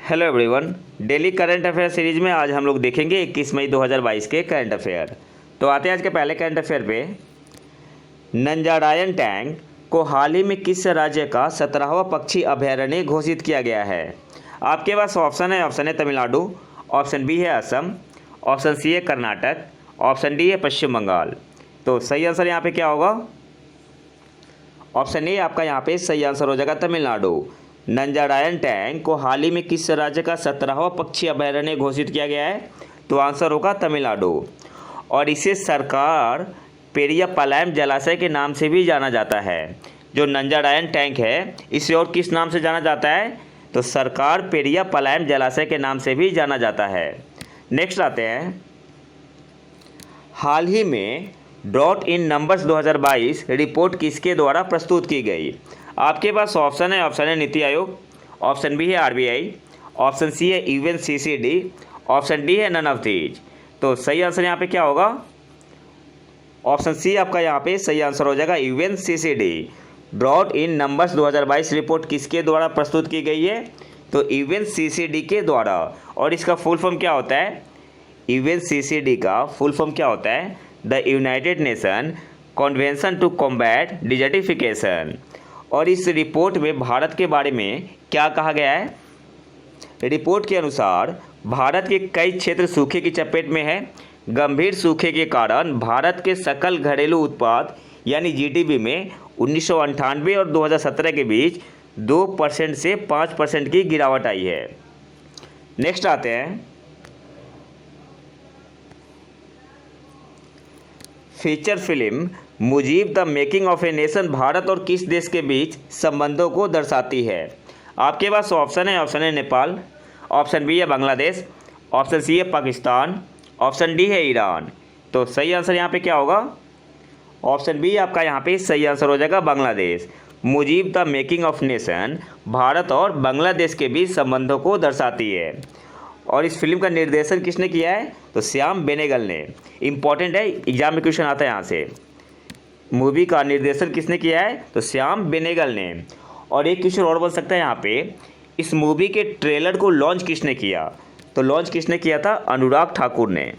Hello everyone. Daily current affair series में आज हम लोग देखेंगे 21 मई 2022 के करंट अफेयर। तो आते हैं आज के पहले करंट अफेयर पे। नंजारायण टैंक को हाल ही में किस राज्य का 17वां पक्षी अभयारण्य घोषित किया गया है? आपके पास ऑप्शन है तमिलनाडु, ऑप्शन बी है असम, ऑप्शन सी है कर्नाटक, ऑप्शन डी है पश्चिम बंगाल। तो सही आंसर यहाँ पे क्या होगा? ऑप्शन ए आपका यहाँ पे सही आंसर हो जाएगा तमिलनाडु। नंजारायण टैंक को हाल ही में किस राज्य का 17वां पक्षी अभयारण्य घोषित किया गया है? तो आंसर होगा तमिलनाडु। और इसे सरकार पेरियापालयम जलाशय के नाम से भी जाना जाता है। जो नंजारायण टैंक है इसे और किस नाम से जाना जाता है? तो सरकार पेरियापालयम जलाशय के नाम से भी जाना जाता है। नेक्स्ट आते हैं, हाल ही में ड्रॉट इन नंबर्स 2022 रिपोर्ट किसके द्वारा प्रस्तुत की गई? आपके पास ऑप्शन है नीति आयोग, ऑप्शन बी है आरबीआई, ऑप्शन सी है यूएनसीसीडी, ऑप्शन डी है नन ऑफ दीज। तो सही आंसर यहाँ पे क्या होगा? ऑप्शन सी आपका यहाँ पे सही आंसर हो जाएगा यूएनसीसीडी। ड्रॉट इन नंबर्स 2022 रिपोर्ट किसके द्वारा प्रस्तुत की गई है? तो यूएनसीसीडी के द्वारा। और इसका फुल फॉर्म क्या होता है? यूएनसीसीडी का फुल फॉर्म क्या होता है? The United Nation Convention to Combat Desertification. और इस रिपोर्ट में भारत के बारे में क्या कहा गया है? रिपोर्ट के अनुसार भारत के कई क्षेत्र सूखे की चपेट में है। गंभीर सूखे के कारण भारत के सकल घरेलू उत्पाद यानी जीडीपी में 1998 और 2017 के बीच 2% से 5% की गिरावट आई है। नेक्स्ट आते हैं, feature film Mujib the making of a nation Bharat और किस देश के बीच संबंधों को दर्शाती है? आपके पास ऑप्शन है नेपाल, ऑप्शन बी है बांग्लादेश, ऑप्शन सी है पाकिस्तान, ऑप्शन डी है ईरान। तो सही आंसर यहाँ पे क्या होगा? ऑप्शन बी आपका यहाँ पे सही आंसर हो जाएगा Bangladesh. Mujib the making of nation Bharat और बांग्लादेश के बीच संबंधों को दर्शाती है। और इस फिल्म का निर्देशन किसने किया है? तो श्याम बेनेगल ने। इंपॉर्टेंट है, एग्जाम में क्वेश्चन आता है यहाँ से। मूवी का निर्देशन किसने किया है? तो श्याम बेनेगल ने। और एक क्वेश्चन और बन सकता है यहाँ पे, इस मूवी के ट्रेलर को लॉन्च किसने किया? तो लॉन्च किसने किया था? अनुराग ठाकुर ने।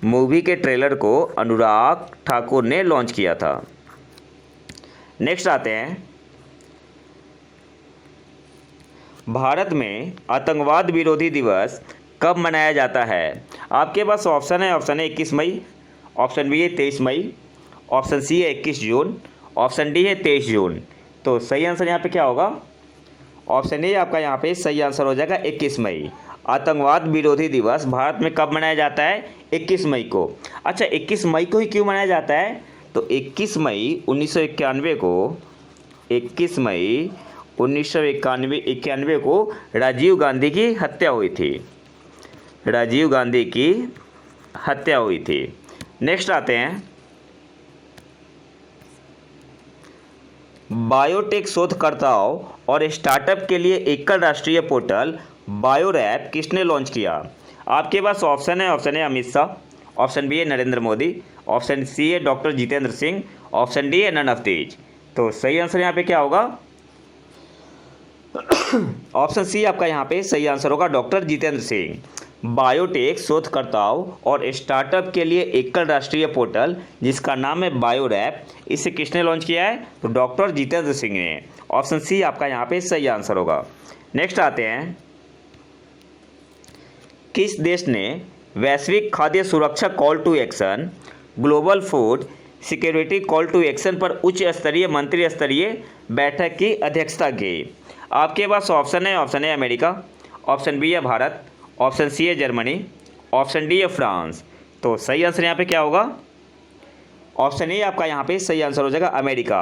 मूवी के ट्रेलर को अनुराग ठाकुर ने लॉन्च किया था। नेक्स्ट आते हैं, भारत में आतंकवाद विरोधी दिवस कब मनाया जाता है? आपके पास ऑप्शन है 21 मई, ऑप्शन बी है 23 मई, ऑप्शन सी है 21 जून, ऑप्शन डी है 23 जून। तो सही आंसर यहाँ पे क्या होगा? ऑप्शन ए आपका यहाँ पे सही आंसर हो जाएगा 21 मई। आतंकवाद विरोधी दिवस भारत में कब मनाया जाता है? 21 मई को। अच्छा, 21 मई को ही क्यों मनाया जाता है? तो 21 मई 1991 को 21 मई 1991 को राजीव गांधी की हत्या हुई थी। राजीव गांधी की हत्या हुई थी। नेक्स्ट आते हैं, बायोटेक शोधकर्ताओं और स्टार्टअप के लिए एकल राष्ट्रीय पोर्टल बायोरैप किसने लॉन्च किया? आपके पास ऑप्शन है अमित शाह, ऑप्शन बी है नरेंद्र मोदी, ऑप्शन सी है doctor Jitendra Singh, option D है नन ऑफ दीज। तो सही आंसर यहाँ पे क्या होगा? ऑप्शन सी आपका यहाँ पे सही आंसर होगा डॉक्टर जितेंद्र सिंह। बायोटेक शोधकर्ताओं और स्टार्टअप के लिए एकल राष्ट्रीय पोर्टल जिसका नाम है बायोरैप, इसे किसने लॉन्च किया है? तो डॉक्टर जितेंद्र सिंह ने। ऑप्शन सी आपका यहाँ पे सही आंसर होगा। नेक्स्ट आते हैं, किस देश ने वैश्विक खाद्य सुरक्षा call to action global food security call to action पर उच्च स्तरीय मंत्री स्तरीय बैठक की अध्यक्षता की? आपके पास ऑप्शन है अमेरिका, ऑप्शन बी है भारत, ऑप्शन सी है जर्मनी, ऑप्शन डी है फ्रांस। तो सही आंसर यहाँ पे क्या होगा? ऑप्शन ए आपका यहाँ पे सही आंसर हो जाएगा अमेरिका।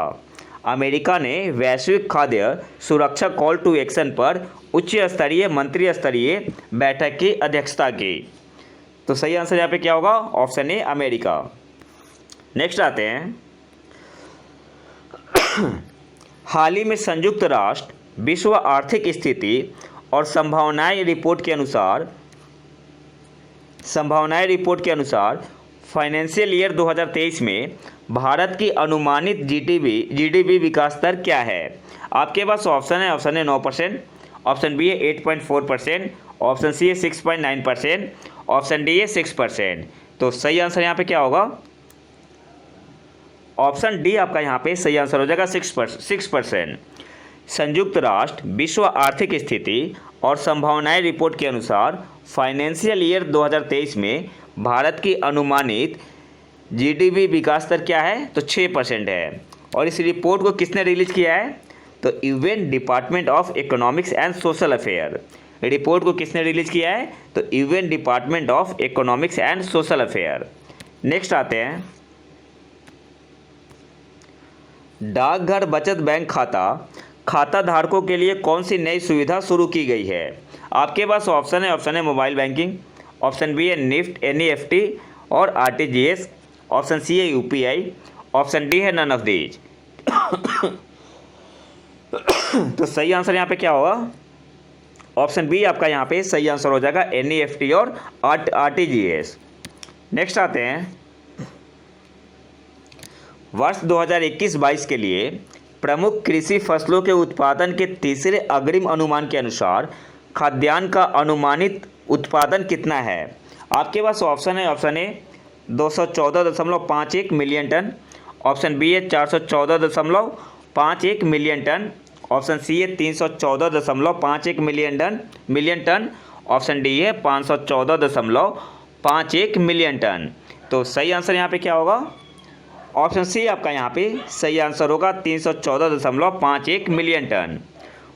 अमेरिका ने वैश्विक खाद्य सुरक्षा कॉल टू एक्शन पर उच्च स्तरीय मंत्री स्तरीय बैठक की अध्यक्षता की। तो सही आंसर यहाँ पे क्या होगा? Option A America. नेक्स्ट आते हैं, हाल ही में संयुक्त राष्ट्र विश्व आर्थिक स्थिति और संभावनाएं रिपोर्ट के अनुसार फाइनेंशियल ईयर 2023 में भारत की अनुमानित जीडीपी विकास दर क्या है? आपके पास ऑप्शन है 9%, ऑप्शन बी है 8.4%, ऑप्शन सी है 6.9%, ऑप्शन डी है 6%। तो सही आंसर यहाँ पे क्या होगा? ऑप्शन डी आपका यहाँ पे सही आंसर हो जाएगा 6%। संयुक्त राष्ट्र विश्व आर्थिक स्थिति और संभावनाएं रिपोर्ट के अनुसार फाइनेंशियल ईयर 2023 में भारत की अनुमानित जीडीपी विकास दर क्या है? तो 6% है। और इस रिपोर्ट को किसने रिलीज किया है? तो UN department of economics and social affair. Report को किसने रिलीज किया है? तो UN department of economics and social affair. Next आते हैं, डाकघर बचत बैंक खाता धारकों के लिए कौन सी नई सुविधा शुरू की गई है? आपके पास ऑप्शन है मोबाइल बैंकिंग, ऑप्शन बी है निफ्ट एनईएफटी और आरटीजीएस, ऑप्शन सी है यूपीआई, ऑप्शन डी है नन ऑफ दीज। तो सही आंसर यहाँ पे क्या होगा? ऑप्शन बी आपका यहाँ पे सही आंसर हो जाएगा, एनईएफटी और आरटीजीएस। नेक्स्ट आते हैं, वर्ष 2021-22 के लिए प्रमुख कृषि फसलों के उत्पादन के तीसरे अग्रिम अनुमान के अनुसार खाद्यान्न का अनुमानित उत्पादन कितना है? आपके पास ऑप्शन है 214.51 मिलियन टन, ऑप्शन बी है 414.51 मिलियन टन, ऑप्शन सी है 314.51 मिलियन टन, ऑप्शन डी है 514.51 मिलियन टन। तो सही आंसर यहाँ पे क्या होगा? ऑप्शन सी आपका यहाँ पे सही आंसर होगा, 314.51 मिलियन टन।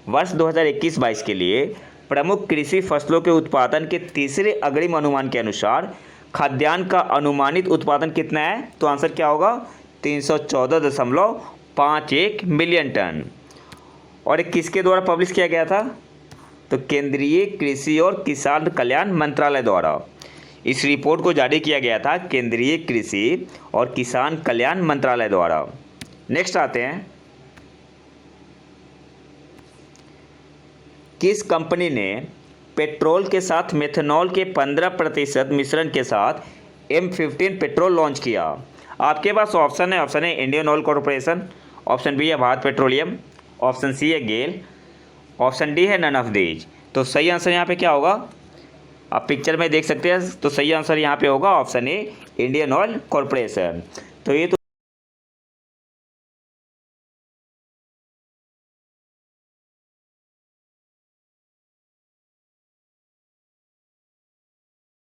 वर्ष 2021-22 के लिए प्रमुख कृषि फसलों के उत्पादन के तीसरे अग्रिम अनुमान के अनुसार खाद्यान्न का अनुमानित उत्पादन कितना है? तो आंसर क्या होगा? 314.51 मिलियन टन। और ये किसके द्वारा पब्लिश किया गया था? तो केंद्रीय कृषि और किसान कल्याण मंत्रालय द्वारा इस रिपोर्ट को जारी किया गया था, केंद्रीय कृषि और किसान कल्याण मंत्रालय द्वारा। नेक्स्ट आते हैं, किस कंपनी ने पेट्रोल के साथ मेथनॉल के 15% मिश्रण के साथ M15 पेट्रोल लॉन्च किया? आपके पास ऑप्शन है Indian Oil Corporation, option B है भारत पेट्रोलियम, ऑप्शन सी है गेल, ऑप्शन डी है नन ऑफ दीज। तो सही आंसर यहाँ पे क्या होगा? आप पिक्चर में देख सकते हैं। तो सही आंसर यहाँ पे होगा option A, Indian Oil corporation. तो ये तो